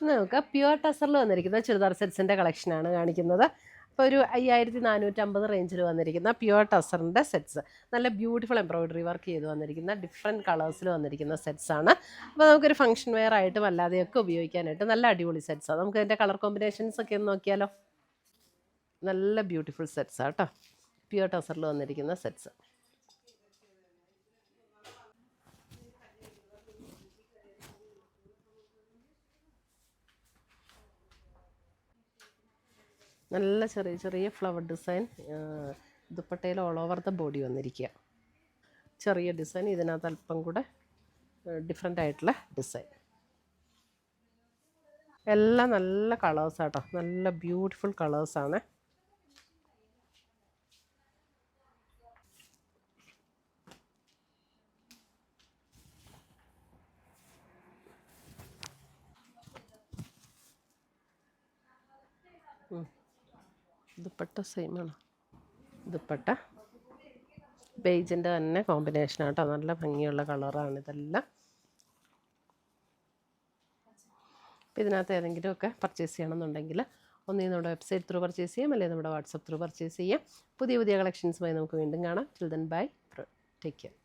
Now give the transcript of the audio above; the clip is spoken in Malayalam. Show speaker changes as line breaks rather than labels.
നമുക്ക് പ്യുവർ ടസറിൽ വന്നിരിക്കുന്ന ചുരിദാർ സെറ്റ്സിൻ്റെ കളക്ഷനാണ് കാണിക്കുന്നത്. അപ്പോൾ ഒരു 5450 റേഞ്ചിൽ വന്നിരിക്കുന്ന പ്യുവർ ടസറിൻ്റെ സെറ്റ്സ്, നല്ല ബ്യൂട്ടിഫുൾ എംബ്രോയിഡറി വർക്ക് ചെയ്ത് വന്നിരിക്കുന്ന ഡിഫറെൻറ്റ് കളേഴ്സിൽ വന്നിരിക്കുന്ന സെറ്റ്സാണ്. അപ്പോൾ നമുക്കൊരു ഫംഗ്ഷൻ വെയർ ആയിട്ടും അല്ലാതെയൊക്കെ ഉപയോഗിക്കാനായിട്ട് നല്ല അടിപൊളി സെറ്റ്സാണ്. നമുക്ക് അതിൻ്റെ കളർ കോമ്പിനേഷൻസ് ഒക്കെ ഒന്ന് നോക്കിയാലോ. നല്ല ബ്യൂട്ടിഫുൾ സെറ്റ്സാണ് കേട്ടോ, പ്യുവർ ടസറിൽ വന്നിരിക്കുന്ന സെറ്റ്സ്. നല്ല ചെറിയ ചെറിയ ഫ്ലവർ ഡിസൈൻ, ദുപ്പട്ടയിൽ ഓൾ ഓവർ ദ ബോഡി വന്നിരിക്കുക. ചെറിയ ഡിസൈൻ, ഇതിനകത്ത് അല്പം കൂടെ ഡിഫറെൻ്റ് ആയിട്ടുള്ള ഡിസൈൻ. എല്ലാം നല്ല കളേഴ്സാട്ടോ, നല്ല ബ്യൂട്ടിഫുൾ കളേഴ്സാണ്. ദുപ്പട്ട സെയിമാണ്. ദുപ്പട്ട ബേജിൻ്റെ തന്നെ കോമ്പിനേഷനാണ് കേട്ടോ, നല്ല ഭംഗിയുള്ള കളറാണ് ഇതെല്ലാം. അപ്പോൾ ഇതിനകത്ത് ഏതെങ്കിലുമൊക്കെ പർച്ചേസ് ചെയ്യണമെന്നുണ്ടെങ്കിൽ ഒന്നീ നമ്മുടെ വെബ്സൈറ്റ് ത്രൂ പർച്ചേസ് ചെയ്യാം, അല്ലെങ്കിൽ നമ്മുടെ വാട്സപ്പ് ത്രൂ പർച്ചേസ് ചെയ്യാം. പുതിയ പുതിയ കളക്ഷൻസുമായി നമുക്ക് വീണ്ടും കാണാം. Till then bye, take care.